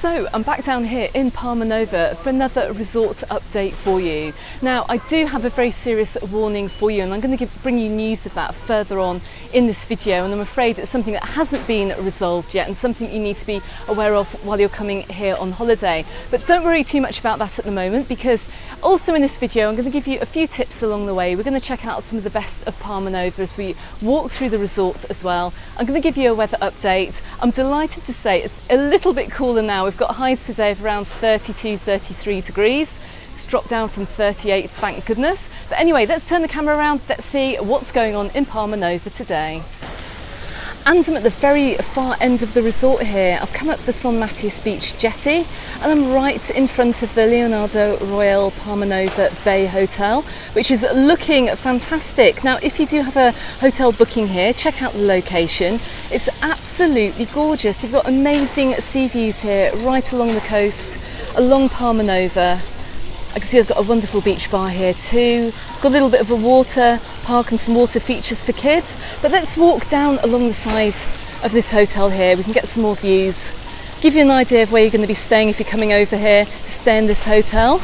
So I'm back down here in Palmanova for another resort update for you. Now I do have a very serious warning for you, and I'm going to bring you news of that further on in this video, and I'm afraid it's something that hasn't been resolved yet and something you need to be aware of while you're coming here on holiday. But don't worry too much about that at the moment, because also in this video I'm going to give you a few tips along the way. We're going to check out some of the best of Palmanova as we walk through the resort as well. I'm going to give you a weather update. I'm delighted to say it's a little bit cooler now. We've got highs today of around 32, 33 degrees. It's dropped down from 38, thank goodness. But anyway, let's turn the camera around. Let's see what's going on in Palmanova today. And I'm at the very far end of the resort here. I've come up the Matias beach jetty, and I'm right in front of the Leonardo Royal Palmanova Bay Hotel, which is looking fantastic. Now, if you do have a hotel booking here, check out the location. It's absolutely gorgeous. You've got amazing sea views here right along the coast, along Palmanova. I can see I've got a wonderful beach bar here too. Got a little bit of a water park and some water features for kids. But let's walk down along the side of this hotel here. We can get some more views. Give you an idea of where you're going to be staying if you're coming over here to stay in this hotel.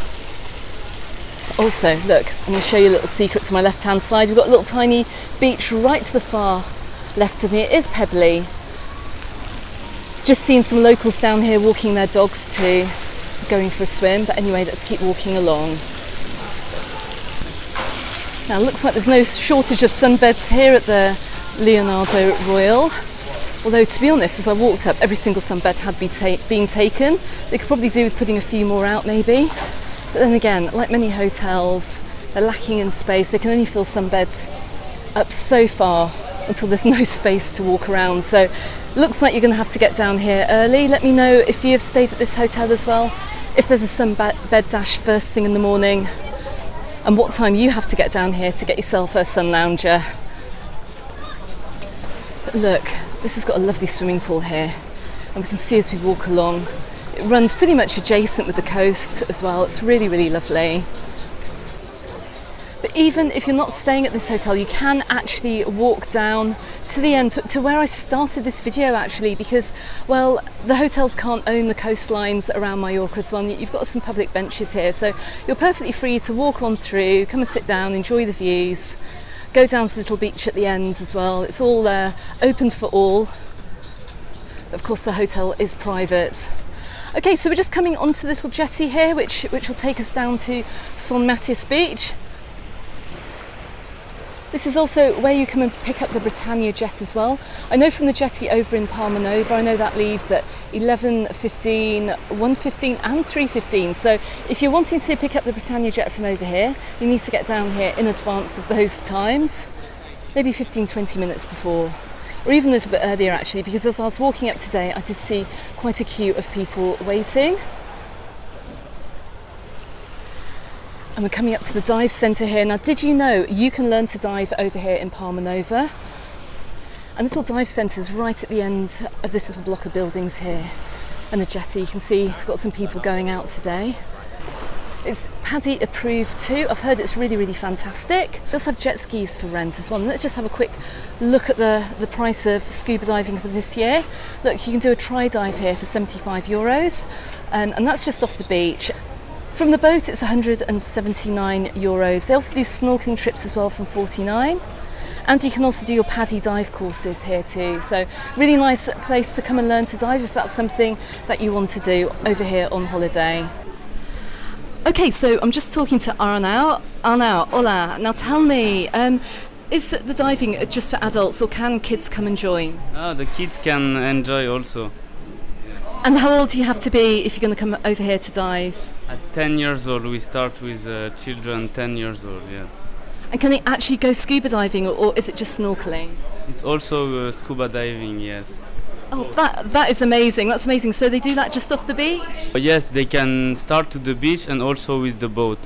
Also, look, I'm going to show you a little secret to my left-hand side. We've got a little tiny beach right to the far left of me. It is pebbly. Just seen some locals down here walking their dogs too, going for a swim. But anyway, let's keep walking along. Now, looks like there's no shortage of sunbeds here at the Leonardo Royal. Although, to be honest, as I walked up, every single sunbed had been taken. They could probably do with putting a few more out, maybe. But then again, like many hotels, they're lacking in space. They can only fill sunbeds up so far until there's no space to walk around. So, looks like you're going to have to get down here early. Let me know if you have stayed at this hotel as well, if there's a sunbed dash first thing in the morning, and what time you have to get down here to get yourself a sun lounger. But look, this has got a lovely swimming pool here, and we can see as we walk along, it runs pretty much adjacent with the coast as well. It's really, really lovely. But even if you're not staying at this hotel, you can actually walk down to the end, to where I started this video actually, because, well, the hotels can't own the coastlines around Mallorca as well. You've got some public benches here, so you're perfectly free to walk on through, come and sit down, enjoy the views, go down to the little beach at the end as well. It's all open for all. Of course, the hotel is private. Okay, so we're just coming onto the little jetty here, which will take us down to Matias beach. This is also where you come and pick up the Britannia jet as well. I know from the jetty over in Palmanova, I know that leaves at 11:15, 1:15 and 3:15. So if you're wanting to pick up the Britannia jet from over here, you need to get down here in advance of those times, maybe 15-20 minutes before, or even a little bit earlier actually, because as I was walking up today, I did see quite a queue of people waiting. And we're coming up to the dive centre here. Now, did you know you can learn to dive over here in Palmanova? And the little dive centre is right at the end of this little block of buildings here. And the jetty, you can see we've got some people going out today. It's PADI approved too. I've heard it's really, really fantastic. They also have jet skis for rent as well. And let's just have a quick look at the price of scuba diving for this year. Look, you can do a tri-dive here for €75, and that's just off the beach. From the boat, it's €179. They also do snorkeling trips as well from $49. And you can also do your PADI dive courses here too. So really nice place to come and learn to dive if that's something that you want to do over here on holiday. Okay, so I'm just talking to Arnau. Arnau, hola. Now tell me, is the diving just for adults, or can kids come and join? The kids can enjoy also. And how old do you have to be if you're going to come over here to dive? At 10 years old, we start with children 10 years old, yeah. And can they actually go scuba diving, or is it just snorkeling? It's also scuba diving, yes. Oh, that is amazing. That's amazing. So they do that just off the beach? Yes, they can start to the beach and also with the boat.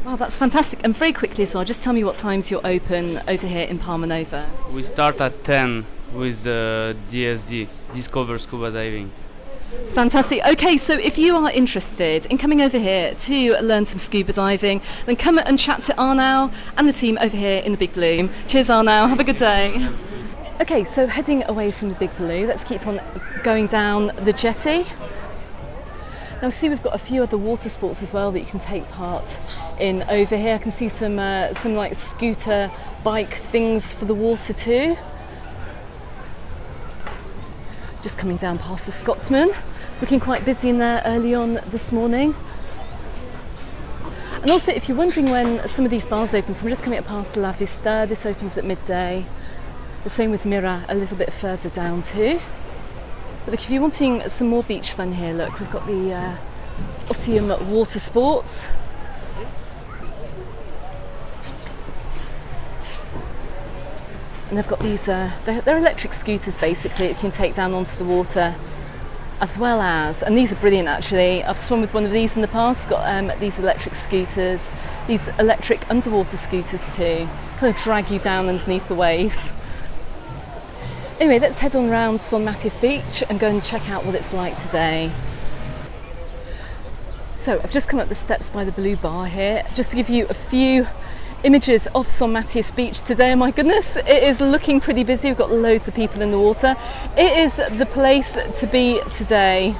Wow, that's fantastic. And very quickly as well, just tell me what times you're open over here in Palmanova. We start at 10 with the DSD, Discover Scuba Diving. Fantastic. Okay, so if you are interested in coming over here to learn some scuba diving, then come and chat to Arnau and the team over here in the Big Blue. Cheers, Arnau. Have a good day. Okay, so heading away from the Big Blue, let's keep on going down the jetty. Now see, we've got a few other water sports as well that you can take part in over here. I can see some like scooter bike things for the water too. Just coming down past the Scotsman. It's looking quite busy in there early on this morning. And also, if you're wondering when some of these bars open, so I'm just coming up past La Vista. This opens at midday. The same with Mira a little bit further down too. But look, if you're wanting some more beach fun here, look, we've got the Oceum water sports. And they've got these, they're electric scooters basically that you can take down onto the water, as well as, and these are brilliant actually, I've swum with one of these in the past. You've got these electric scooters, these electric underwater scooters too, kind of drag you down underneath the waves. Anyway, let's head on round Son Matias Beach and go and check out what it's like today. So I've just come up the steps by the blue bar here, just to give you a few images of Son Matias Beach today. Oh my goodness, it is looking pretty busy. We've got loads of people in the water. It is the place to be today.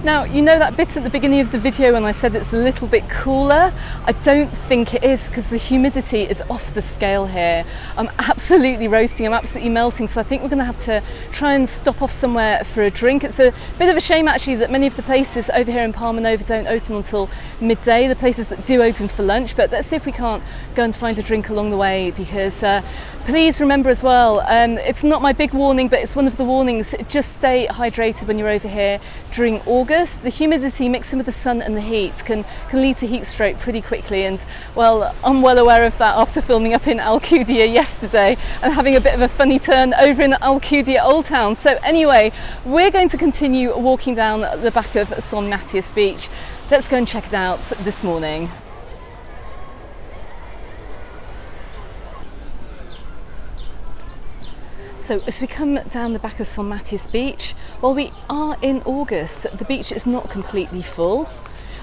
Now, you know that bit at the beginning of the video when I said it's a little bit cooler? I don't think it is, because the humidity is off the scale here. I'm absolutely roasting, I'm absolutely melting, so I think we're going to have to try and stop off somewhere for a drink. It's a bit of a shame actually that many of the places over here in Palmanova don't open until midday, the places that do open for lunch, but let's see if we can't go and find a drink along the way, because please remember as well, it's not my big warning, but it's one of the warnings, just stay hydrated when you're over here during August. The humidity mixing with the sun and the heat can lead to heat stroke pretty quickly, and well, I'm well aware of that after filming up in Alcudia yesterday and having a bit of a funny turn over in Alcudia Old Town. So anyway, we're going to continue walking down the back of Son Matias Beach. Let's go and check it out this morning. So as we come down the back of Son Matias Beach, while we are in August, the beach is not completely full.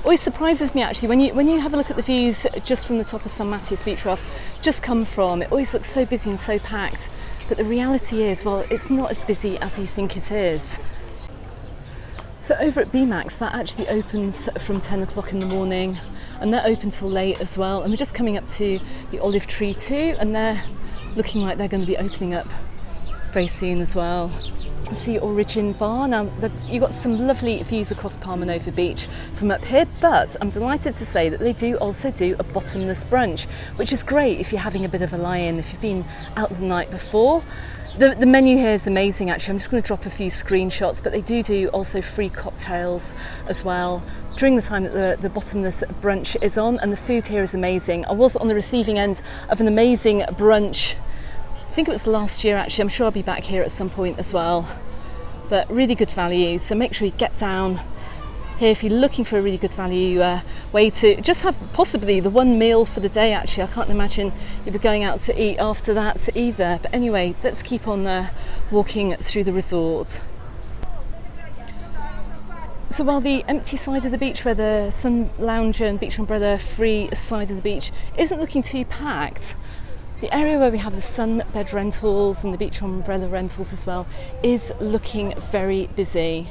Always surprises me actually when you have a look at the views just from the top of Son Matias Beach where I've just come from. It always looks so busy and so packed, but the reality is, well, it's not as busy as you think it is. So over at BMAX, that actually opens from 10 o'clock in the morning, and they're open till late as well. And we're just coming up to the Olive Tree too, and they're looking like they're going to be opening up very soon as well. You can see Origin Bar. Now you've got some lovely views across Palmanova Beach from up here, but I'm delighted to say that they do also do a bottomless brunch, which is great if you're having a bit of a lie-in, if you've been out the night before. The menu here is amazing actually. I'm just going to drop a few screenshots, but they do also free cocktails as well during the time that the bottomless brunch is on, and the food here is amazing. I was on the receiving end of an amazing brunch, I think it was last year actually. I'm sure I'll be back here at some point as well, but really good value, so make sure you get down here if you're looking for a really good value way to just have possibly the one meal for the day actually. I can't imagine you'll be going out to eat after that either, but anyway, let's keep on walking through the resort. So while the empty side of the beach, where the sun lounger and beach umbrella free side of the beach isn't looking too packed, the area where we have the sunbed rentals and the beach umbrella rentals as well is looking very busy.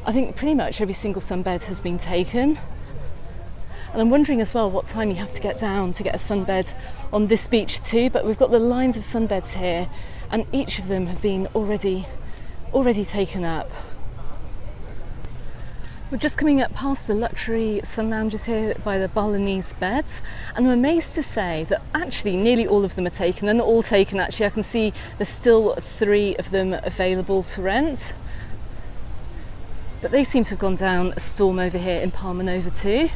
I think pretty much every single sunbed has been taken. And I'm wondering as well what time you have to get down to get a sunbed on this beach too, but we've got the lines of sunbeds here and each of them have been already taken up. We're just coming up past the luxury sun lounges here by the Balinese beds, and I'm amazed to say that actually nearly all of them are taken. They're not all taken actually. I can see there's still 3 of them available to rent, but they seem to have gone down a storm over here in Palmanova too.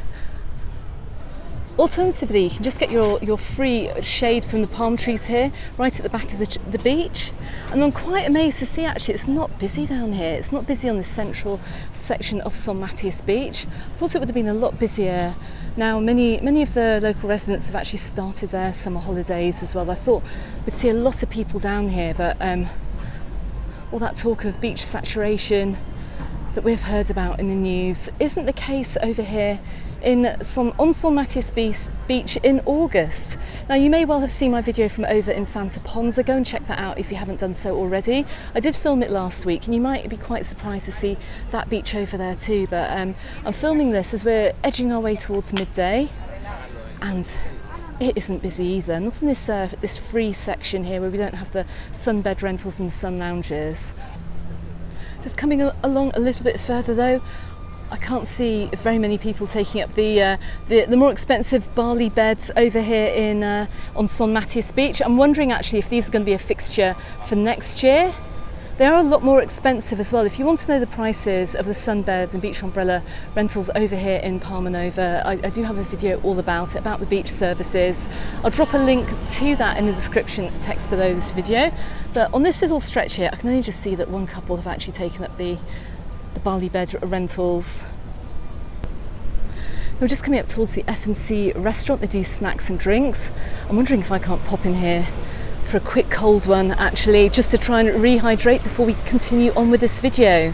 Alternatively, you can just get your free shade from the palm trees here right at the back of the beach. And I'm quite amazed to see actually it's not busy down here. It's not busy on the central section of Son Matias Beach. I thought it would have been a lot busier. Now many of the local residents have actually started their summer holidays as well. I thought we'd see a lot of people down here, but all that talk of beach saturation that we've heard about in the news isn't the case over here on San Matias Beach in August. Now, you may well have seen my video from over in Santa Ponsa. Go and check that out if you haven't done so already. I did film it last week, and you might be quite surprised to see that beach over there too, but I'm filming this as we're edging our way towards midday, and it isn't busy either, not in this free section here where we don't have the sunbed rentals and the sun lounges. Just coming along a little bit further though, I can't see very many people taking up the more expensive barley beds over here on San Matias Beach. I'm wondering actually if these are going to be a fixture for next year. They are a lot more expensive as well. If you want to know the prices of the sunbeds and beach umbrella rentals over here in Palmanova, I do have a video all about it, about the beach services. I'll drop a link to that in the description text below this video. But on this little stretch here, I can only just see that one couple have actually taken up the barley bed rentals. We're just coming up towards the F&C restaurant. They do snacks and drinks. I'm wondering if I can't pop in here for a quick cold one actually, just to try and rehydrate before we continue on with this video.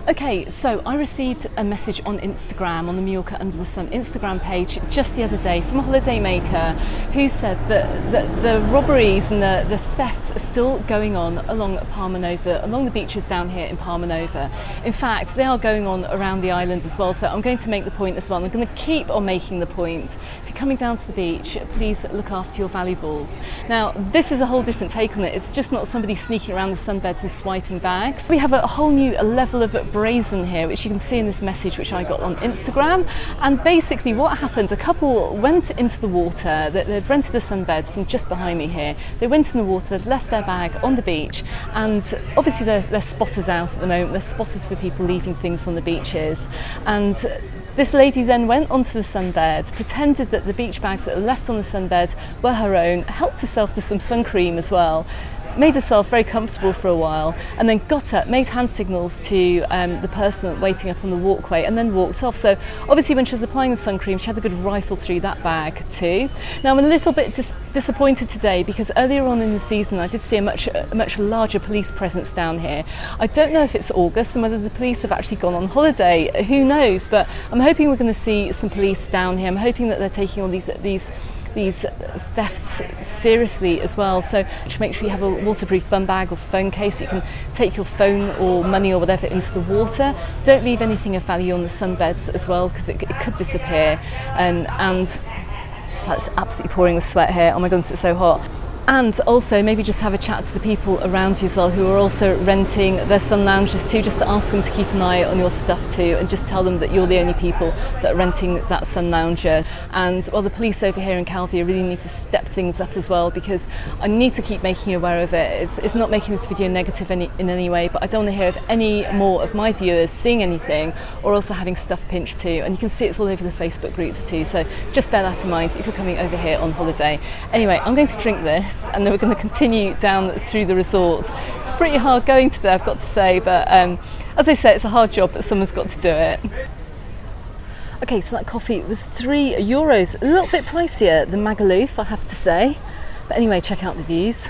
Okay, so I received a message on Instagram, on the Mallorca Under the Sun Instagram page just the other day from a holidaymaker who said that the robberies and the thefts are still going on along Palmanova, along the beaches down here in Palmanova. In fact, they are going on around the island as well, so I'm going to make the point as well. I'm going to keep on making the point. If you're coming down to the beach, please look after your valuables. Now, this is a whole different take on it. It's just not somebody sneaking around the sunbeds and swiping bags. We have a whole new level of brazen here, which you can see in this message which I got on Instagram. And basically what happened, a couple went into the water, they'd rented the sunbeds from just behind me here. They went in the water, they'd left their bag on the beach, and obviously they're spotters out at the moment. They're spotters for people leaving things on the beaches. And this lady then went onto the sunbed, pretended that the beach bags that were left on the sunbed were her own, helped herself to some sun cream as well, made herself very comfortable for a while, and then got up, made hand signals to the person waiting up on the walkway, and then walked off. So obviously when she was applying the sun cream, she had a good rifle through that bag too. Now I'm a little bit disappointed today because earlier on in the season I did see a much larger police presence down here. I don't know if it's August and whether the police have actually gone on holiday, who knows, but I'm hoping we're going to see some police down here. I'm hoping that they're taking all these thefts seriously as well, so just make sure you have a waterproof bum bag or phone case. You can take your phone or money or whatever into the water. Don't leave anything of value on the sunbeds as well, because it could disappear. And that's absolutely pouring with sweat here. Oh my goodness, it's so hot. And also maybe just have a chat to the people around you as well who are also renting their sun lounges too, just to ask them to keep an eye on your stuff too, and just tell them that you're the only people that are renting that sun lounger. And well, the police over here in Calvi really need to step things up as well, because I need to keep making you aware of it. It's not making this video negative in any way, but I don't want to hear of any more of my viewers seeing anything or also having stuff pinched too. And you can see it's all over the Facebook groups too, so just bear that in mind if you're coming over here on holiday. Anyway, I'm going to drink this, and then we're going to continue down through the resort. It's pretty hard going today, I've got to say, but as I say, it's a hard job, but someone's got to do it. Okay, so that coffee was €3, a little bit pricier than Magaluf, I have to say. But anyway, check out the views.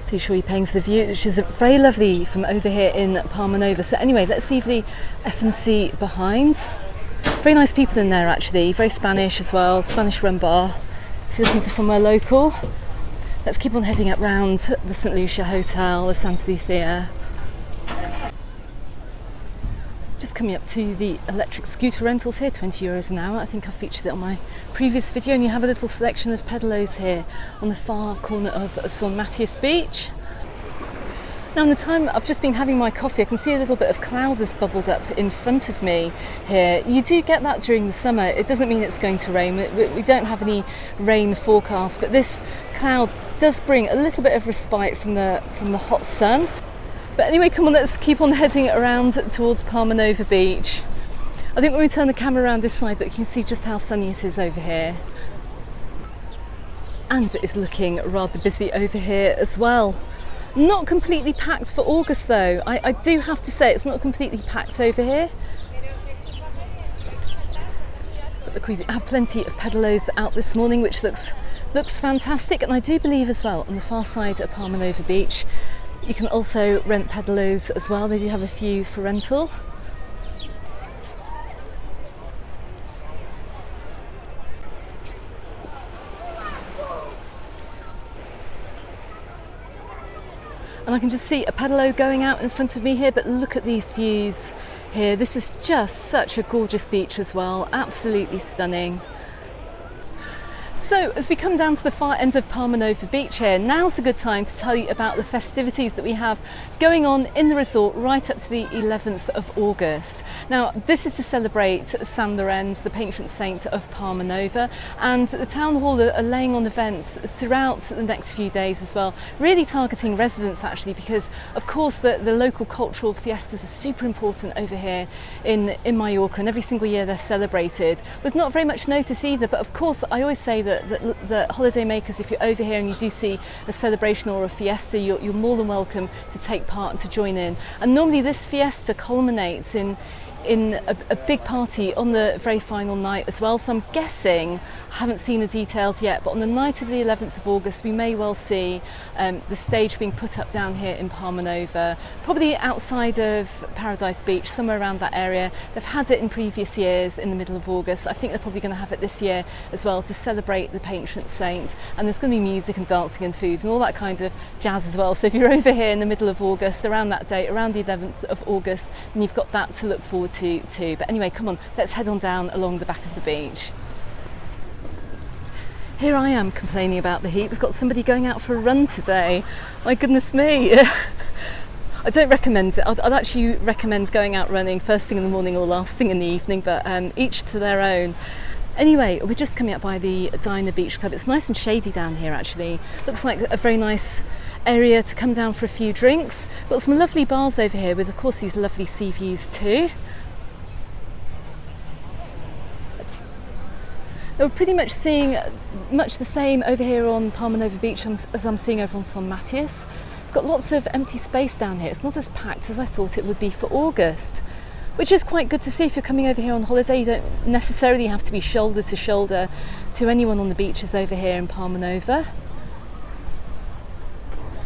Pretty sure you're paying for the view, which is very lovely from over here in Palmanova. So anyway, let's leave the F&C behind. Very nice people in there actually, very Spanish as well, Spanish run bar. If you're looking for somewhere local. Let's keep on heading up round the St Lucia Hotel, the Santa Lucia. Just coming up to the electric scooter rentals here, €20 an hour. I think I featured it on my previous video, and you have a little selection of pedalos here on the far corner of San Matias Beach. Now, in the time I've just been having my coffee, I can see a little bit of cloud has bubbled up in front of me here. You do get that during the summer. It doesn't mean it's going to rain. We don't have any rain forecast, but this cloud does bring a little bit of respite from the hot sun. But anyway, come on, let's keep on heading around towards Palmanova Beach. I think when we turn the camera around this side, that you can see just how sunny it is over here. And it is looking rather busy over here as well. Not completely packed for August though. I do have to say it's not completely packed over here. But look, we have plenty of pedalos out this morning, which looks fantastic. And I do believe as well on the far side of Palmanova Beach, You can also rent pedalos as well. They do have a few for rental. And I can just see a pedalo going out in front of me here, but look at these views here. This is just such a gorgeous beach as well, absolutely stunning. So as we come down to the far end of Palmanova beach here, now's a good time to tell you about the festivities that we have going on in the resort right up to the 11th of August. Now this is to celebrate San Lorenzo, the patron saint of Palmanova, and the town hall are laying on events throughout the next few days as well, really targeting residents actually, because of course the local cultural fiestas are super important over here in Mallorca, and every single year they're celebrated with not very much notice either. But of course I always say that the holidaymakers, if you're over here and you do see a celebration or a fiesta, you're more than welcome to take part and to join in. And normally this fiesta culminates in a big party on the very final night as well. So I'm guessing, I haven't seen the details yet, but on the night of the 11th of August we may well see the stage being put up down here in Palmanova, probably outside of Paradise Beach, somewhere around that area. They've had it in previous years in the middle of August. I think they're probably going to have it this year as well to celebrate the patron saint, and there's going to be music and dancing and food and all that kind of jazz as well. So if you're over here in the middle of August, around that date, around the 11th of August, then you've got that to look forward to too. But anyway, come on, let's head on down along the back of the beach. Here I am complaining about the heat. We've got somebody going out for a run today. My goodness me. I don't recommend it. I'd actually recommend going out running first thing in the morning or last thing in the evening, but each to their own. Anyway, we're just coming up by the Diner Beach Club. It's nice and shady down here actually. Looks like a very nice area to come down for a few drinks. Got some lovely bars over here with of course these lovely sea views too. We're pretty much seeing much the same over here on Palmanova Beach as I'm seeing over on Matias. We've got lots of empty space down here. It's not as packed as I thought it would be for August, which is quite good to see. If you're coming over here on holiday, you don't necessarily have to be shoulder to shoulder to anyone on the beaches over here in Palmanova.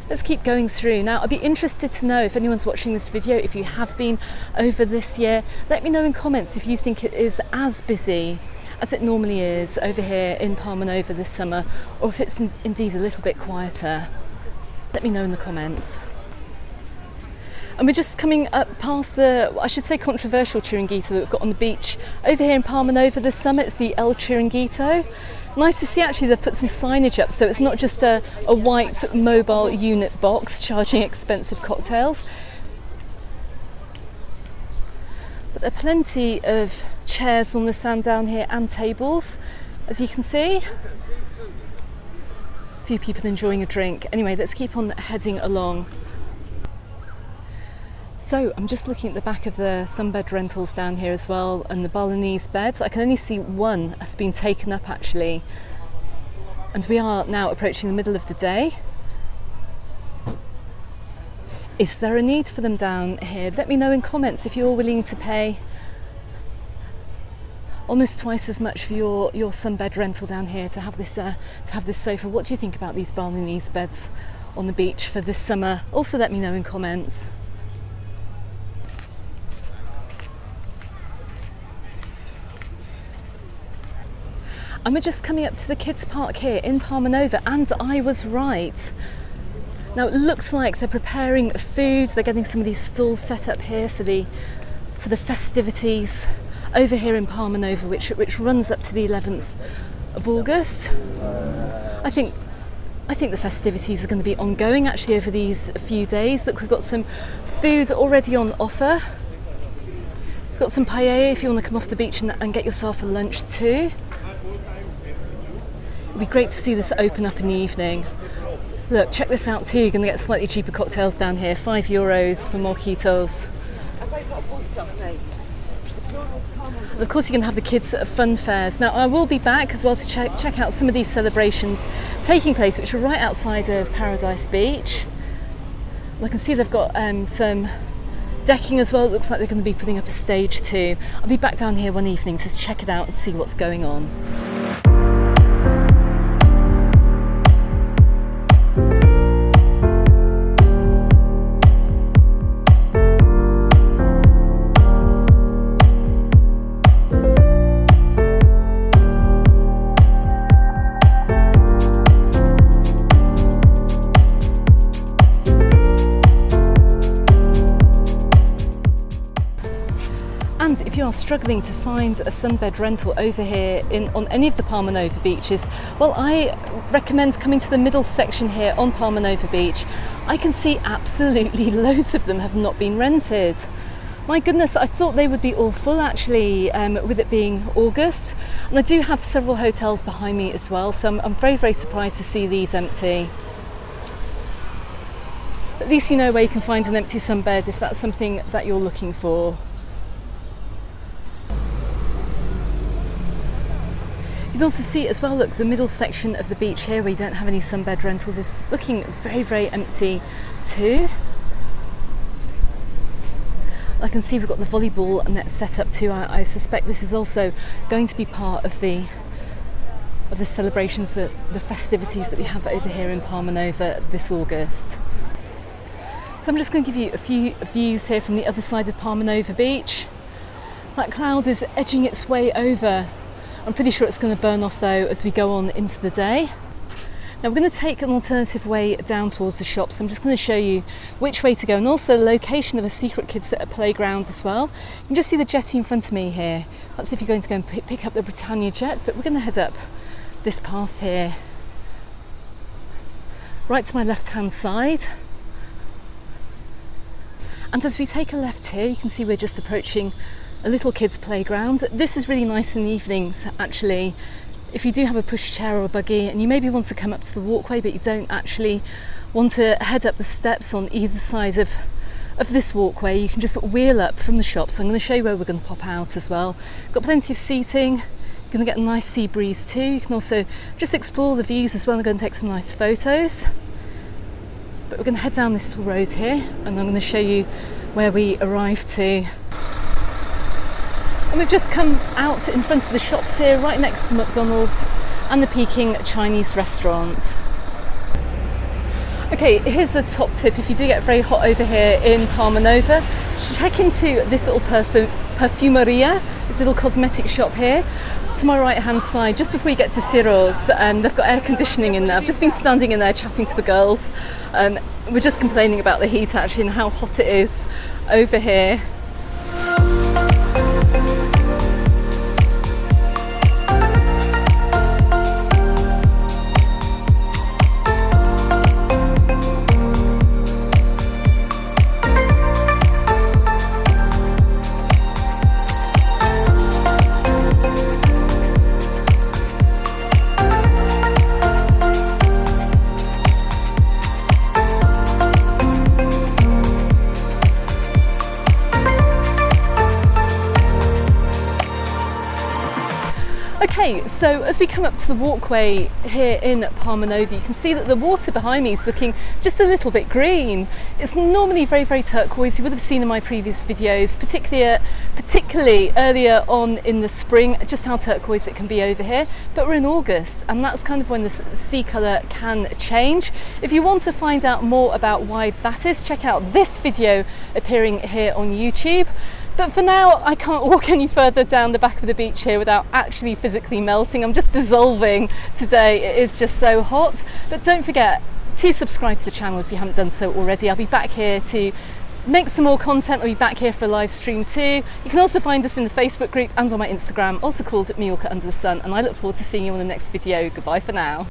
Let's keep going through. Now I'd be interested to know if anyone's watching this video, if you have been over this year, let me know in comments if you think it is as busy as it normally is over here in Palmanova this summer, or if it's indeed a little bit quieter. Let me know in the comments. And we're just coming up past the, I should say, controversial Chiringuito that we've got on the beach over here in Palmanova this summer. It's the El Chiringuito. Nice to see actually they've put some signage up, so it's not just a white mobile unit box charging expensive cocktails. But there are plenty of chairs on the sand down here and tables, as you can see. A few people enjoying a drink. Anyway, let's keep on heading along. So I'm just looking at the back of the sunbed rentals down here as well, and the Balinese beds. I can only see one has been taken up actually, and we are now approaching the middle of the day. Is there a need for them down here? Let me know in comments if you're willing to pay almost twice as much for your sunbed rental down here to have this sofa. What do you think about these Balinese beds on the beach for this summer? Also let me know in comments. And we're just coming up to the kids park here in Palmanova, and I was right. Now it looks like they're preparing food. They're getting some of these stalls set up here for the festivities over here in Palmanova, which runs up to the 11th of August. I think the festivities are going to be ongoing actually over these few days. Look, we've got some food already on offer. We've got some paella if you want to come off the beach and get yourself a lunch too. It'd be great to see this open up in the evening. Look, check this out too. You're going to get slightly cheaper cocktails down here, €5 for mojitos. And of course you're going to have the kids fun fairs. Now I will be back as well to check out some of these celebrations taking place, which are right outside of Paradise Beach. And I can see they've got some decking as well. It looks like they're going to be putting up a stage too. I'll be back down here one evening to check it out and see what's going on. And if you are struggling to find a sunbed rental over here on any of the Palmanova beaches, well, I recommend coming to the middle section here on Palmanova Beach. I can see absolutely loads of them have not been rented. My goodness, I thought they would be all full actually, with it being August. And I do have several hotels behind me as well, so I'm very, very surprised to see these empty. At least you know where you can find an empty sunbed if that's something that you're looking for. You can also see as well, look, the middle section of the beach here where you don't have any sunbed rentals is looking very, very empty too. I can see we've got the volleyball net set up too. I suspect this is also going to be part of the celebrations, the festivities that we have over here in Palmanova this August. So I'm just going to give you a few views here from the other side of Palmanova Beach. That cloud is edging its way over. I'm pretty sure it's going to burn off though as we go on into the day. Now we're going to take an alternative way down towards the shops. I'm just going to show you which way to go and also the location of a secret kids playground as well. You can just see the jetty in front of me here. That's if you're going to go and pick up the Britannia jet, but we're going to head up this path here. Right to my left hand side. And as we take a left here, you can see we're just approaching a little kids playground. This is really nice in the evenings actually. If you do have a pushchair or a buggy and you maybe want to come up to the walkway but you don't actually want to head up the steps on either side of this walkway, you can just wheel up from the shops. I'm going to show you where we're going to pop out as well. Got plenty of seating, you're going to get a nice sea breeze too. You can also just explore the views as well and go and take some nice photos. But we're going to head down this little road here and I'm going to show you where we arrived to. And we've just come out in front of the shops here, right next to McDonald's and the Peking Chinese restaurant. Okay, here's a top tip. If you do get very hot over here in Palmanova, check into this little perfumeria, this little cosmetic shop here. To my right hand side, just before you get to Ciro's, they've got air conditioning in there. I've just been standing in there chatting to the girls. We're just complaining about the heat actually and how hot it is over here. Okay, so as we come up to the walkway here in Palmanova, you can see that the water behind me is looking just a little bit green. It's normally very, very turquoise. You would have seen in my previous videos, particularly earlier on in the spring, just how turquoise it can be over here. But we're in August, and that's kind of when the sea colour can change. If you want to find out more about why that is, check out this video appearing here on YouTube. But for now, I can't walk any further down the back of the beach here without actually physically melting. I'm just dissolving today. It is just so hot. But don't forget to subscribe to the channel if you haven't done so already. I'll be back here to make some more content. I'll be back here for a live stream too. You can also find us in the Facebook group and on my Instagram, also called Mallorca Under the Sun. And I look forward to seeing you on the next video. Goodbye for now.